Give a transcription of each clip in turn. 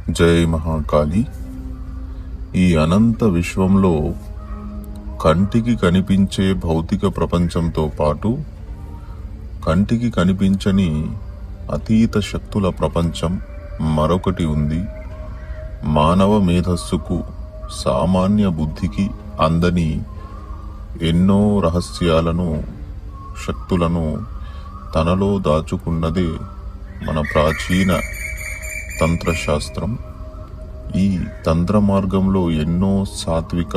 జై మహాకాళి. ఈ అనంత విశ్వంలో కంటికి కనిపించే భౌతిక ప్రపంచంతో పాటు కంటికి కనిపించని అతీత శక్తుల ప్రపంచం మరొకటి ఉంది. మానవ మేధస్సుకు, సామాన్య బుద్ధికి అందని ఎన్నో రహస్యాలను, శక్తులను తనలో దాచుకున్నదే మన ప్రాచీన తంత్రశాస్త్రం. ఈ తంత్ర మార్గంలో ఎన్నో సాత్విక,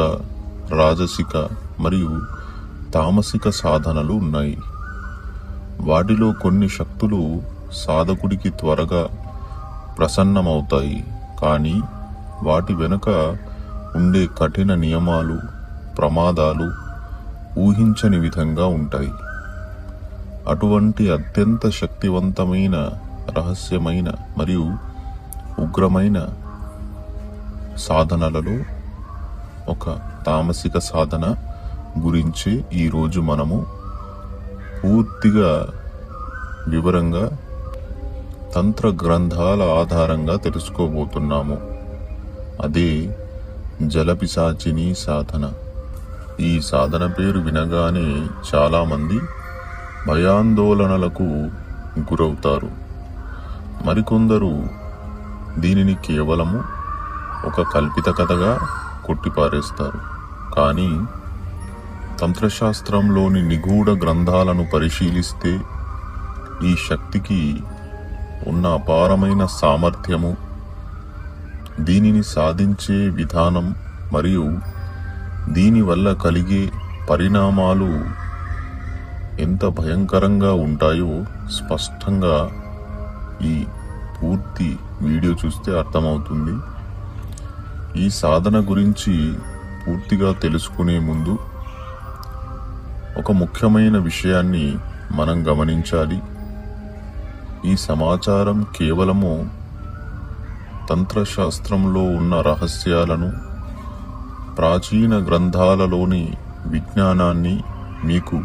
రాజసిక మరియు తామసిక సాధనలు ఉన్నాయి. వాటిలో కొన్ని శక్తులు సాధకుడికి త్వరగా ప్రసన్నమవుతాయి, కానీ వాటి వెనుక ఉండే కఠిన నియమాలు, ప్రమాదాలు ఊహించని విధంగా ఉంటాయి. అటువంటి అత్యంత శక్తివంతమైన, రహస్యమైన మరియు ఉగ్రమైన సాధనలలో ఒక తామసిక సాధన గురించి ఈరోజు మనము పూర్తిగా వివరంగా తంత్ర గ్రంథాల ఆధారంగా తెలుసుకోబోతున్నాము. అదే జలపిశాచిని సాధన. ఈ సాధన పేరు వినగానే చాలామంది భయాందోళనలకు గురవుతారు. మరికొందరు దీనిని కేవలము ఒక కల్పిత కథగా కొట్టిపారేస్తారు. కానీ తంత్రశాస్త్రంలోని నిగూఢ గ్రంథాలను పరిశీలిస్తే ఈ శక్తికి ఉన్న అపారమైన సామర్థ్యము, దీనిని సాధించే విధానం మరియు దీనివల్ల కలిగే పరిణామాలు ఎంత భయంకరంగా ఉంటాయో స్పష్టంగా ఈ పూర్తి వీడియో చూస్తే అర్థమవుతుంది. ఈ సాధన గురించి పూర్తిగా తెలుసుకునే ముందు ఒక ముఖ్యమైన విషయాన్ని మనం గమనించాలి. ఈ సమాచారం కేవలము తంత్రశాస్త్రంలో ఉన్న రహస్యాలను, ప్రాచీన గ్రంథాలలోని విజ్ఞానాన్ని మీకు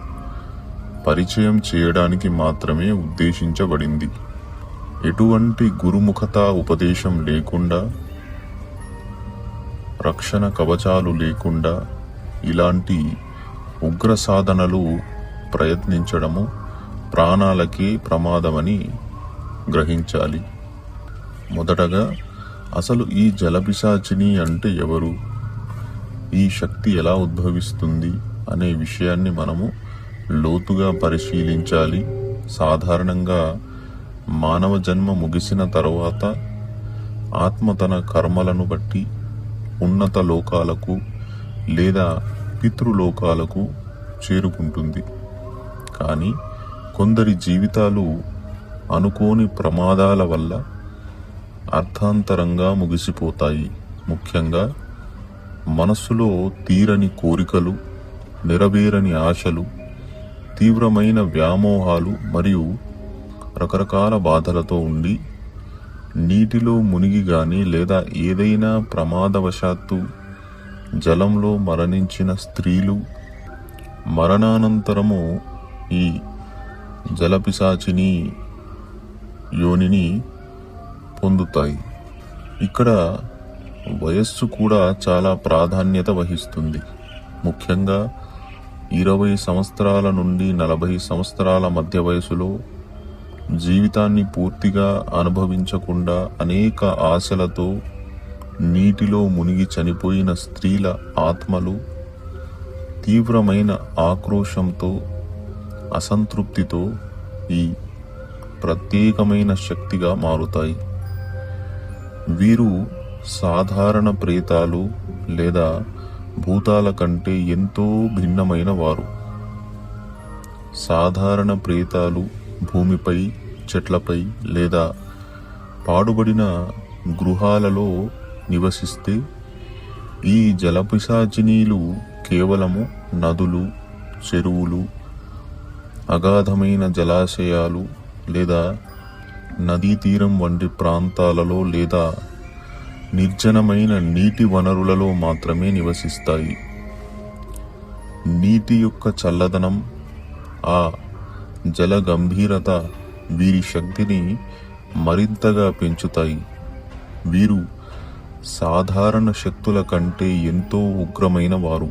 పరిచయం చేయడానికి మాత్రమే ఉద్దేశించబడింది. ఎటువంటి గురుముఖత ఉపదేశం లేకుండా, రక్షణ కవచాలు లేకుండా ఇలాంటి ఉగ్ర సాధనలు ప్రయత్నించడము ప్రాణాలకే ప్రమాదమని గ్రహించాలి. మొదటగా అసలు ఈ జలపిశాచిని అంటే ఎవరు, ఈ శక్తి ఎలా ఉద్భవిస్తుంది అనే విషయాన్ని మనము లోతుగా పరిశీలించాలి. సాధారణంగా మానవ జన్మ ముగిసిన తరువాత ఆత్మ తన కర్మలను బట్టి ఉన్నత లోకాలకు లేదా పితృలోకాలకు చేరుకుంటుంది. కానీ కొందరి జీవితాలు అనుకోని ప్రమాదాల వల్ల అర్థాంతరంగా ముగిసిపోతాయి. ముఖ్యంగా మనస్సులో తీరని కోరికలు, నెరవేరని ఆశలు, తీవ్రమైన వ్యామోహాలు మరియు రకరకాల బాధలతో ఉండి నీటిలో మునిగి గాని లేదా ఏదైనా ప్రమాదవశాత్తు జలంలో మరణించిన స్త్రీలు మరణానంతరము ఈ జలపిశాచిని యోనిని పొందుతాయి. ఇక్కడ వయస్సు కూడా చాలా ప్రాధాన్యత వహిస్తుంది. ముఖ్యంగా 20 సంవత్సరాల నుండి 40 సంవత్సరాల మధ్య వయసులో జీవితాన్ని పూర్తిగా అనుభవించకుండా అనేక ఆశలతో నీటిలో మునిగి చనిపోయిన స్త్రీల ఆత్మలు తీవ్రమైన ఆక్రోశంతో, అసంతృప్తితో ఈ ప్రత్యేకమైన శక్తిగా మారుతాయి. వీరు సాధారణ ప్రేతాలు లేదా భూతాల కంటే ఎంతో భిన్నమైన వారు. సాధారణ ప్రేతాలు భూమిపై, చెట్లపై లేదా పాడుబడిన గృహాలలో నివసిస్తే, ఈ జలపిశాచినీలు కేవలము నదులు, చెరువులు, అగాధమైన జలాశయాలు లేదా నదీ తీరం వంటి ప్రాంతాలలో లేదా నిర్జనమైన నీటి వనరులలో మాత్రమే నివసిస్తాయి. నీటి యొక్క చల్లదనం, ఆ జల గంభీరత వీరి శక్తిని మరింతగా పెంచుతాయి. వీరు సాధారణ శక్తుల కంటే ఎంతో ఉగ్రమైన వారు,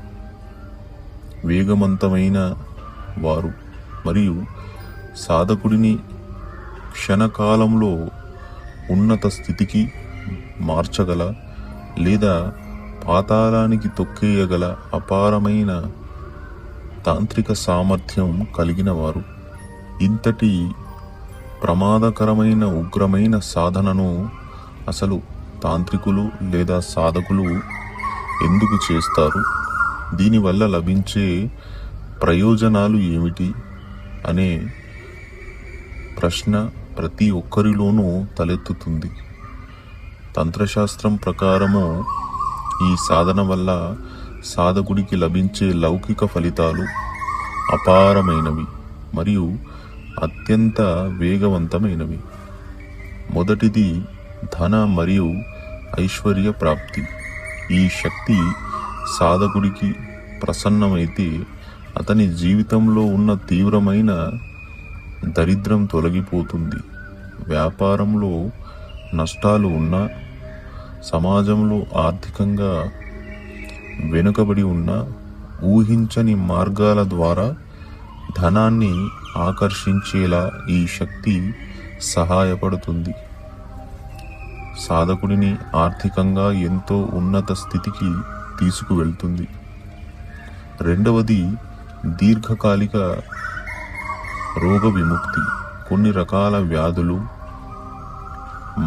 వేగవంతమైన వారు మరియు సాధకుడిని క్షణకాలంలో ఉన్నత స్థితికి మార్చగల లేదా పాతాళానికి తొక్కేయగల అపారమైన తాంత్రిక సామర్థ్యం కలిగిన వారు. ఇంతటి ప్రమాదకరమైన ఉగ్రమైన సాధనను అసలు తాంత్రికులు లేదా సాధకులు ఎందుకు చేస్తారు, దీనివల్ల లభించే ప్రయోజనాలు ఏమిటి అనే ప్రశ్న ప్రతి ఒక్కరిలోనూ తలెత్తుతుంది. తంత్రశాస్త్రం ప్రకారము ఈ సాధన వల్ల సాధకుడికి లభించే లౌకిక ఫలితాలు అపారమైనవి మరియు అత్యంత వేగవంతమైనవి. మొదటిది ధన మరియు ఐశ్వర్య ప్రాప్తి. ఈ శక్తి సాధకుడికి ప్రసన్నమైతే అతని జీవితంలో ఉన్న తీవ్రమైన దరిద్రం తొలగిపోతుంది. వ్యాపారంలో నష్టాలు ఉన్నా, సమాజంలో ఆర్థికంగా వెనుకబడి ఉన్న ఊహించని మార్గాల ద్వారా ధనాన్ని ఆకర్షించేలా ఈ శక్తి సహాయపడుతుంది. సాధకుడిని ఆర్థికంగా ఎంతో ఉన్నత స్థితికి తీసుకువెళ్తుంది. రెండవది దీర్ఘకాలిక రోగ విముక్తి. కొన్ని రకాల వ్యాధులు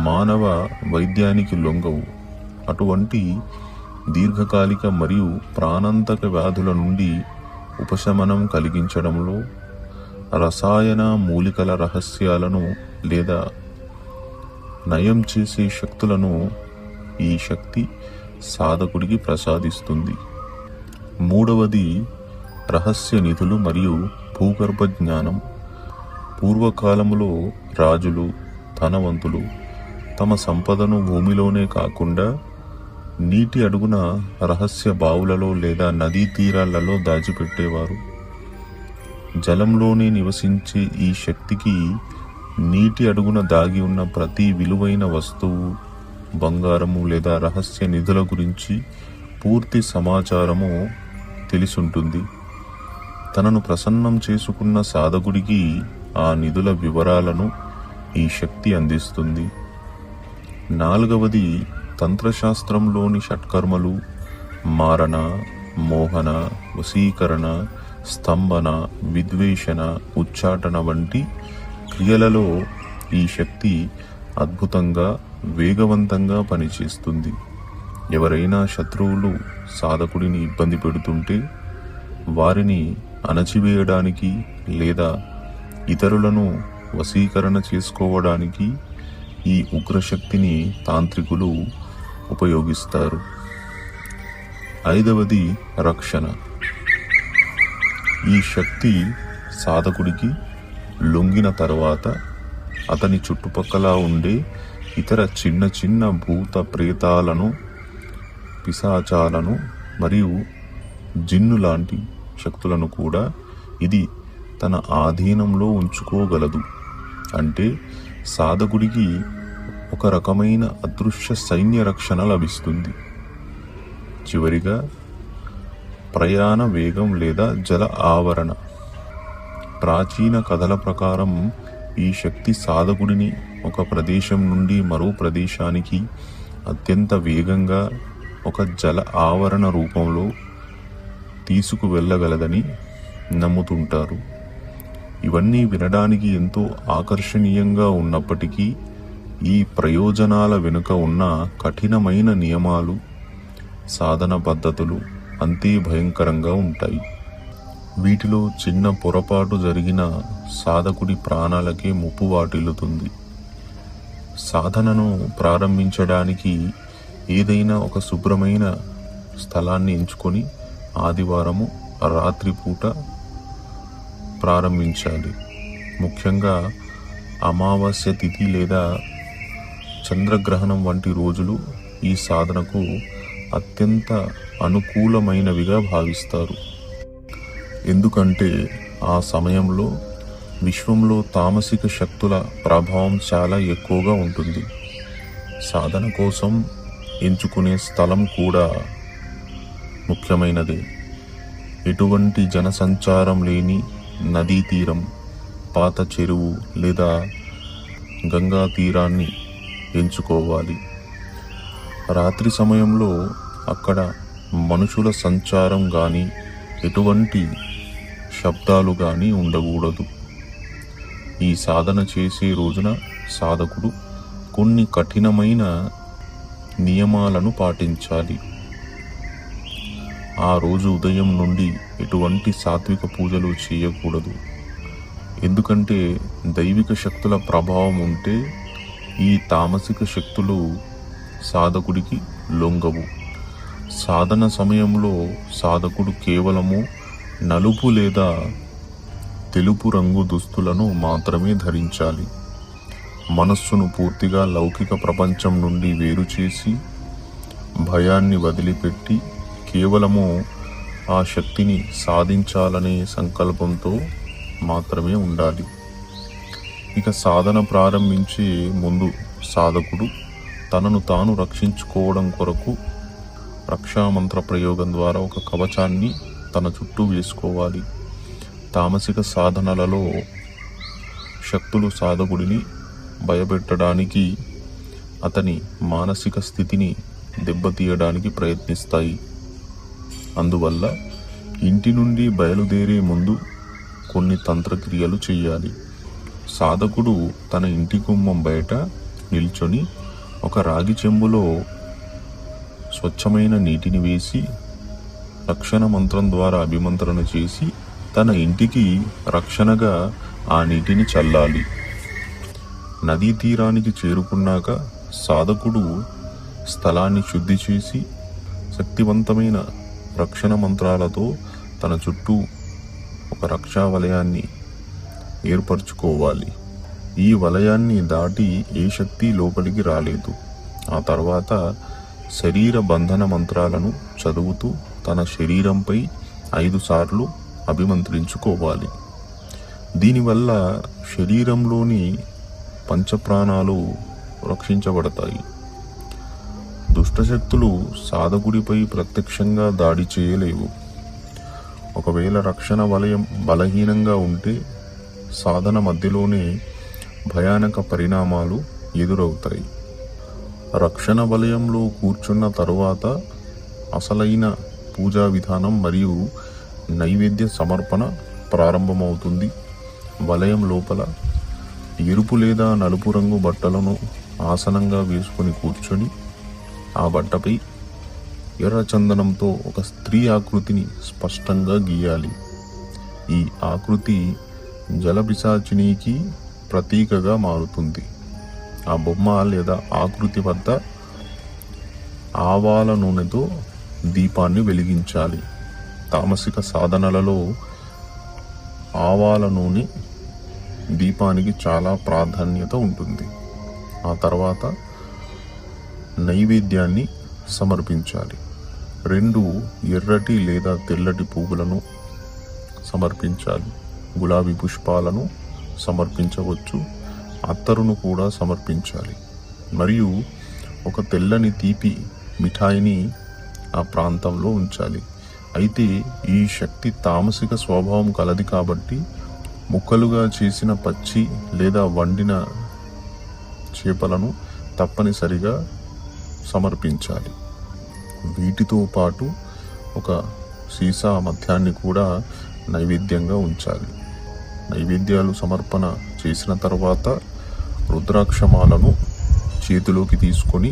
మానవ వైద్యానికి లొంగవు. అటువంటి దీర్ఘకాలిక మరియు ప్రాణాంతక వ్యాధుల నుండి ఉపశమనం కలిగించడంలో రసాయన మూలికల రహస్యాలను లేదా నయం చేసే శక్తులను ఈ శక్తి సాధకుడికి ప్రసాదిస్తుంది. మూడవది రహస్య నిధులు మరియు భూగర్భ జ్ఞానం. పూర్వకాలంలో రాజులు, ధనవంతులు తమ సంపదను భూమిలోనే కాకుండా నీటి అడుగున రహస్య బావులలో లేదా నదీ తీరాలలో దాచిపెట్టేవారు. జలంలోనే నివసించే ఈ శక్తికి నీటి అడుగున దాగి ఉన్న ప్రతి విలువైన వస్తువు, బంగారము లేదా రహస్య నిధుల గురించి పూర్తి సమాచారము తెలిసుంటుంది. తనను ప్రసన్నం చేసుకున్న సాధకుడికి ఆ నిధుల వివరాలను ఈ శక్తి అందిస్తుంది. నాలుగవది తంత్రశాస్త్రంలోని షట్కర్మలు. మారణ, మోహన, వశీకరణ, స్తంభన, విద్వేషణ, ఉచ్చాటన వంటి క్రియలలో ఈ శక్తి అద్భుతంగా వేగవంతంగా పనిచేస్తుంది. ఎవరైనా శత్రువులు సాధకుడిని ఇబ్బంది పెడుతుంటే వారిని అణచివేయడానికి లేదా ఇతరులను వశీకరణ చేసుకోవడానికి ఈ ఉగ్రశక్తిని తాంత్రికులు ఉపయోగిస్తారు. ఐదవది రక్షణ. ఈ శక్తి సాధకుడికి లొంగిన తర్వాత అతని చుట్టుపక్కల ఉండే ఇతర చిన్న చిన్న భూత ప్రేతాలను, పిశాచాలను మరియు జిన్ను లాంటి శక్తులను కూడా ఇది తన ఆధీనంలో ఉంచుకోగలదు. అంటే సాధకుడికి ఒక రకమైన అదృశ్య సైన్య రక్షణ లభిస్తుంది. చివరిగా ప్రయాణ వేగం లేదా జల ఆవరణ. ప్రాచీన కథల ప్రకారం ఈ శక్తి సాధకుడిని ఒక ప్రదేశం నుండి మరో ప్రదేశానికి అత్యంత వేగంగా ఒక జల ఆవరణ రూపంలో తీసుకువెళ్ళగలదని నమ్ముతుంటారు. ఇవన్నీ వినడానికి ఎంతో ఆకర్షణీయంగా ఉన్నప్పటికీ ఈ ప్రయోజనాల వెనుక ఉన్న కఠినమైన నియమాలు, సాధన పద్ధతులు అంతే భయంకరంగా ఉంటాయి. వీటిలో చిన్న పొరపాటు జరిగిన సాధకుడి ప్రాణాలకే ముప్పు వాటిల్లుతుంది. సాధనను ప్రారంభించడానికి ఏదైనా ఒక శుభ్రమైన స్థలాన్ని ఎంచుకొని ఆదివారము రాత్రిపూట ప్రారంభించాలి. ముఖ్యంగా అమావాస్య తిథి లేదా చంద్రగ్రహణం వంటి రోజులు ఈ సాధనకు అత్యంత అనుకూలమైనవిగా భావిస్తారు. ఎందుకంటే ఆ సమయంలో విశ్వంలో తామసిక శక్తుల ప్రభావం చాలా ఎక్కువగా ఉంటుంది. సాధన కోసం ఎంచుకునే స్థలం కూడా ముఖ్యమైనదే. ఎటువంటి జనసంచారం లేని నదీ తీరం, పాత చెరువు లేదా గంగా తీరాన్ని ఎంచుకోవాలి. రాత్రి సమయంలో అక్కడ మనుషుల సంచారం కానీ ఎటువంటి శబ్దాలు కానీ ఉండకూడదు. ఈ సాధన చేసే రోజున సాధకుడు కొన్ని కఠినమైన నియమాలను పాటించాలి. ఆ రోజు ఉదయం నుండి ఎటువంటి సాత్విక పూజలు చేయకూడదు. ఎందుకంటే దైవిక శక్తుల ప్రభావం ఉంటే ఈ తామసిక శక్తులు సాధకుడికి లొంగవు. సాధన సమయంలో సాధకుడు కేవలము నలుపు లేదా తెలుపు రంగు దుస్తులను మాత్రమే ధరించాలి. మనస్సును పూర్తిగా లౌకిక ప్రపంచం నుండి వేరు చేసి భయాన్ని వదిలిపెట్టి కేవలము ఆ శక్తిని సాధించాలనే సంకల్పంతో మాత్రమే ఉండాలి. ఇక సాధన ప్రారంభించే ముందు సాధకుడు తనను తాను రక్షించుకోవడం కొరకు రక్షామంత్ర ప్రయోగం ద్వారా ఒక కవచాన్ని తన చుట్టూ వేసుకోవాలి. తామసిక సాధనలలో శక్తులు సాధకుడిని భయపెట్టడానికి, అతని మానసిక స్థితిని దెబ్బతీయడానికి ప్రయత్నిస్తాయి. అందువల్ల ఇంటి నుండి బయలుదేరే ముందు కొన్ని తంత్రక్రియలు చేయాలి. సాధకుడు తన ఇంటి గుమ్మం బయట నిల్చొని ఒక రాగి చెంబులో స్వచ్ఛమైన నీటిని వేసి రక్షణ మంత్రం ద్వారా అభిమంత్రణ చేసి తన ఇంటికి రక్షణగా ఆ నీటిని చల్లాలి. నదీ తీరానికి చేరుకున్నాక సాధకుడు స్థలాన్ని శుద్ధి చేసి శక్తివంతమైన రక్షణ మంత్రాలతో తన చుట్టూ ఒక రక్షా వలయాన్ని ఏర్పరచుకోవాలి. ఈ వలయాన్ని దాటి ఏ శక్తి లోపలికి రాలేదు. ఆ తర్వాత శరీర బంధన మంత్రాలను చదువుతూ తన శరీరంపై 5 సార్లు అభిమంత్రించుకోవాలి. దీనివల్ల శరీరంలోని పంచప్రాణాలు రక్షించబడతాయి. దుష్టశక్తులు సాధకుడిపై ప్రత్యక్షంగా దాడి చేయలేవు. ఒకవేళ రక్షణ వలయం బలహీనంగా ఉంటే సాధన మధ్యలోనే భయానక పరిణామాలు ఎదురవుతాయి. రక్షణ వలయంలో కూర్చున్న తరువాత అసలైన పూజా విధానం మరియు నైవేద్య సమర్పణ ప్రారంభమవుతుంది. వలయం లోపల ఎరుపు లేదా నలుపు రంగు బట్టలను ఆసనంగా వేసుకొని కూర్చొని ఆ బట్టపై ఎర్ర చందనంతో ఒక స్త్రీ ఆకృతిని స్పష్టంగా గీయాలి. ఈ ఆకృతి జలపిశాచినికి ప్రతీకగా మారుతుంది. ఆ బొమ్మ లేదా ఆకృతి వద్ద ఆవాల నూనెతో దీపాన్ని వెలిగించాలి. తామసిక సాధనలలో ఆవాల నూనె దీపానికి చాలా ప్రాధాన్యత ఉంటుంది. ఆ తర్వాత నైవేద్యాన్ని సమర్పించాలి. 2 ఎర్రటి లేదా తెల్లటి పువ్వులను సమర్పించాలి. గులాబీ పుష్పాలను సమర్పించవచ్చు. అత్తరును కూడా సమర్పించాలి. మరియు ఒక తెల్లని తీపి మిఠాయిని ఆ ప్రాంతంలో ఉంచాలి. అయితే ఈ శక్తి తామసిక స్వభావం కలది కాబట్టి ముక్కలుగా చేసిన పచ్చి లేదా వండిన చేపలను తప్పనిసరిగా సమర్పించాలి. వీటితో పాటు ఒక సీసా మద్యాన్ని కూడా నైవేద్యంగా ఉంచాలి. నైవేద్యాలు సమర్పణ చేసిన తర్వాత రుద్రాక్షమాలను చేతిలోకి తీసుకొని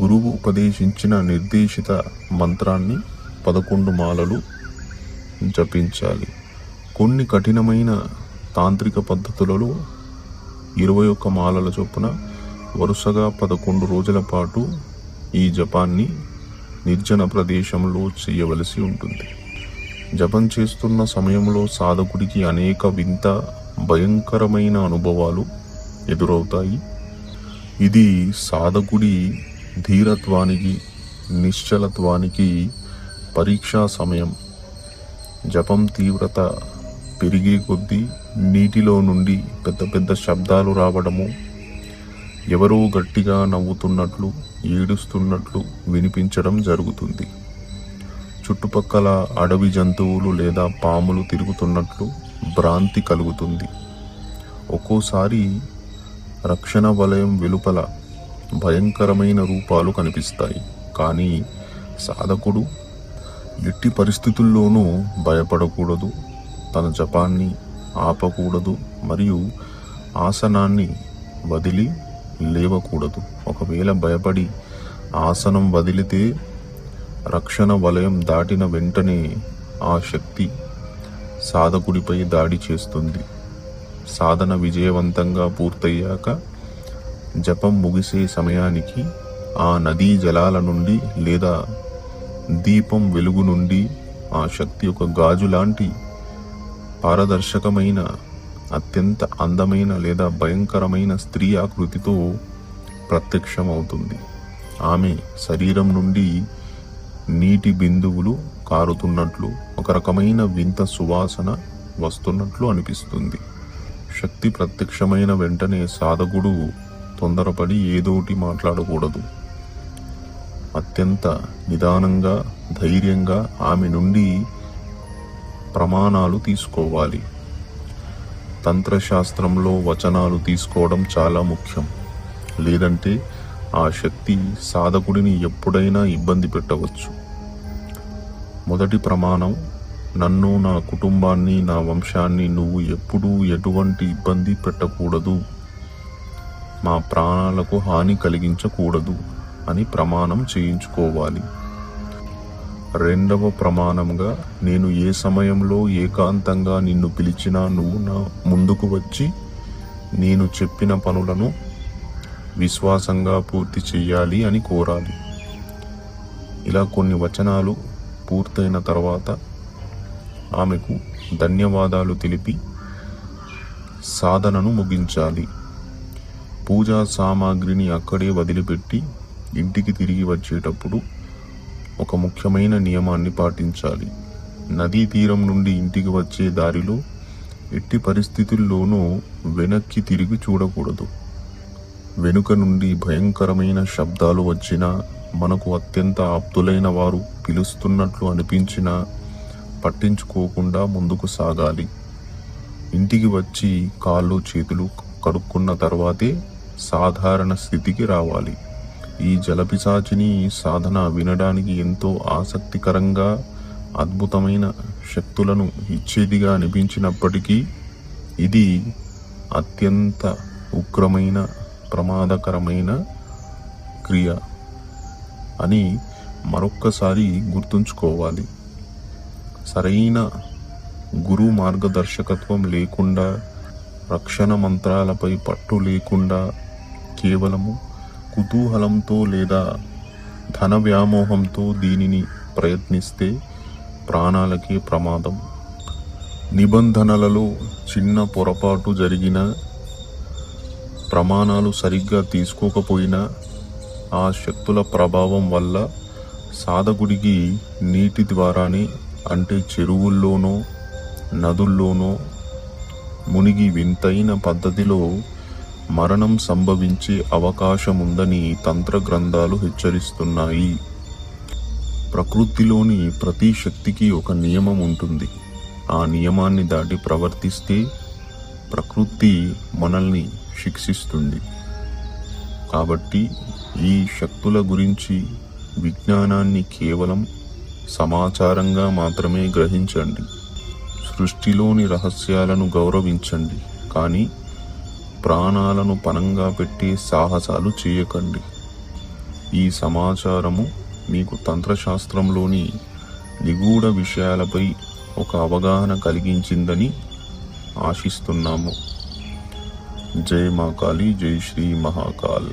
గురువు ఉపదేశించిన నిర్దేశిత మంత్రాన్ని 11 మాలలు జపించాలి. కొన్ని కఠినమైన తాంత్రిక పద్ధతులలో 21 మాలల చొప్పున వరుసగా 11 రోజుల పాటు ఈ జపాన్ని నిర్జన ప్రదేశంలో చేయవలసి ఉంటుంది. జపం చేస్తున్న సమయంలో సాధకుడికి అనేక వింత భయంకరమైన అనుభవాలు ఎదురవుతాయి. ఇది సాధకుడి ధీరత్వానికి, నిశ్చలత్వానికి పరీక్షా సమయం. జపం తీవ్రత పెరిగే కొద్దీ నీటిలో నుండి పెద్ద పెద్ద శబ్దాలు రావడము, ఎవరో గట్టిగా నవ్వుతున్నట్లు, ఏడుస్తున్నట్లు వినిపించడం జరుగుతుంది. చుట్టుపక్కల అడవి జంతువులు లేదా పాములు తిరుగుతున్నట్లు భ్రాంతి కలుగుతుంది. ఒక్కోసారి రక్షణ వలయం వెలుపల భయంకరమైన రూపాలు కనిపిస్తాయి. కానీ సాధకుడు ఎట్టి పరిస్థితుల్లోనూ భయపడకూడదు, తన జపాన్ని ఆపకూడదు మరియు ఆసనాన్ని వదిలి లేవకూడదు. ఒకవేళ భయపడి ఆసనం వదిలితే రక్షణ వలయం దాటిన వెంటనే ఆ శక్తి సాధకుడిపై దాడి చేస్తుంది. సాధన విజయవంతంగా పూర్తయ్యాక జపం ముగిసే సమయానికి ఆ నదీ జలాల నుండి లేదా దీపం వెలుగు నుండి ఆ శక్తి ఒక గాజు లాంటి పారదర్శకమైన, అత్యంత అందమైన లేదా భయంకరమైన స్త్రీ ఆకృతితో ప్రత్యక్షమవుతుంది. ఆమె శరీరం నుండి నీటి బిందువులు కారుతున్నట్లు, ఒక రకమైన వింత సువాసన వస్తున్నట్లు అనిపిస్తుంది. శక్తి ప్రత్యక్షమైన వెంటనే సాధకుడు తొందరపడి ఏదోటి మాట్లాడకూడదు. అత్యంత నిదానంగా, ధైర్యంగా ఆమె నుండి ప్రమాణాలు తీసుకోవాలి. తంత్రశాస్త్రంలో వచనాలు తీసుకోవడం చాలా ముఖ్యం. లేదంటే ఆ శక్తి సాధకుడిని ఎప్పుడైనా ఇబ్బంది పెట్టవచ్చు. మొదటి ప్రమాణం: నన్ను, నా కుటుంబాన్ని, నా వంశాన్ని నువ్వు ఎప్పుడూ ఎటువంటి ఇబ్బంది పెట్టకూడదు, మా ప్రాణాలకు హాని కలిగించకూడదు అని ప్రమాణం చేయించుకోవాలి. రెండవ ప్రమాణంగా: నేను ఏ సమయంలో ఏకాంతంగా నిన్ను పిలిచినా నువ్వు నా ముందుకు వచ్చి నేను చెప్పిన పనులను విశ్వాసంగా పూర్తి చెయ్యాలి అని కోరాలి. ఇలా కొన్ని వచనాలు పూర్తయిన తర్వాత ఆమెకు ధన్యవాదాలు తెలిపి సాధనను ముగించాలి. పూజా సామాగ్రిని అక్కడే వదిలిపెట్టి ఇంటికి తిరిగి వచ్చేటప్పుడు ఒక ముఖ్యమైన నియమాన్ని పాటించాలి. నదీ తీరం నుండి ఇంటికి వచ్చే దారిలో ఎట్టి పరిస్థితుల్లోనూ వెనక్కి తిరిగి చూడకూడదు. వెనుక నుండి భయంకరమైన శబ్దాలు వచ్చినా, మనకు అత్యంత ఆప్తులైన వారు పిలుస్తున్నట్లు అనిపించినా పట్టించుకోకుండా ముందుకు సాగాలి. ఇంటికి వచ్చి కాళ్ళు చేతులు కడుక్కున్న తర్వాతే సాధారణ స్థితికి రావాలి. ఈ జలపిశాచిని సాధన వినడానికి ఎంతో ఆసక్తికరంగా, అద్భుతమైన శక్తులను ఇచ్చేదిగా అనిపించినప్పటికీ ఇది అత్యంత ఉగ్రమైన, ప్రమాదకరమైన క్రియ అని మరొక్కసారి గుర్తుంచుకోవాలి. సరైన గురు మార్గదర్శకత్వం లేకుండా, రక్షణ మంత్రాలపై పట్టు లేకుండా, కేవలము కుతూహలంతో లేదా ధన వ్యామోహంతో దీనిని ప్రయత్నిస్తే ప్రాణాలకే ప్రమాదం. నిబంధనలలో చిన్న పొరపాటు జరిగినా, ప్రమాణాలు సరిగ్గా తీసుకోకపోయినా ఆ శక్తుల ప్రభావం వల్ల సాధకుడికి నీటి ద్వారానే, అంటే చెరువుల్లోనో నదుల్లోనో మునిగి వింతైన పద్ధతిలో మరణం సంభవించే అవకాశముందని తంత్ర గ్రంథాలు హెచ్చరిస్తున్నాయి. ప్రకృతిలోని ప్రతి శక్తికి ఒక నియమం ఉంటుంది. ఆ నియమాన్ని దాటి ప్రవర్తిస్తే ప్రకృతి మనల్ని శిక్షిస్తుంది. కాబట్టి ఈ శక్తుల గురించి విజ్ఞానాన్ని కేవలం సమాచారంగా మాత్రమే గ్రహించండి. సృష్టిలోని రహస్యాలను గౌరవించండి, కానీ ప్రాణాలను పణంగా పెట్టే సాహసాలు చేయకండి. ఈ సమాచారము మీకు తంత్రశాస్త్రంలోని నిగూఢ విషయాలపై ఒక అవగాహన కలిగించిందని ఆశిస్తున్నాము. జై మా కాళీ, జై శ్రీ మహాకాల్.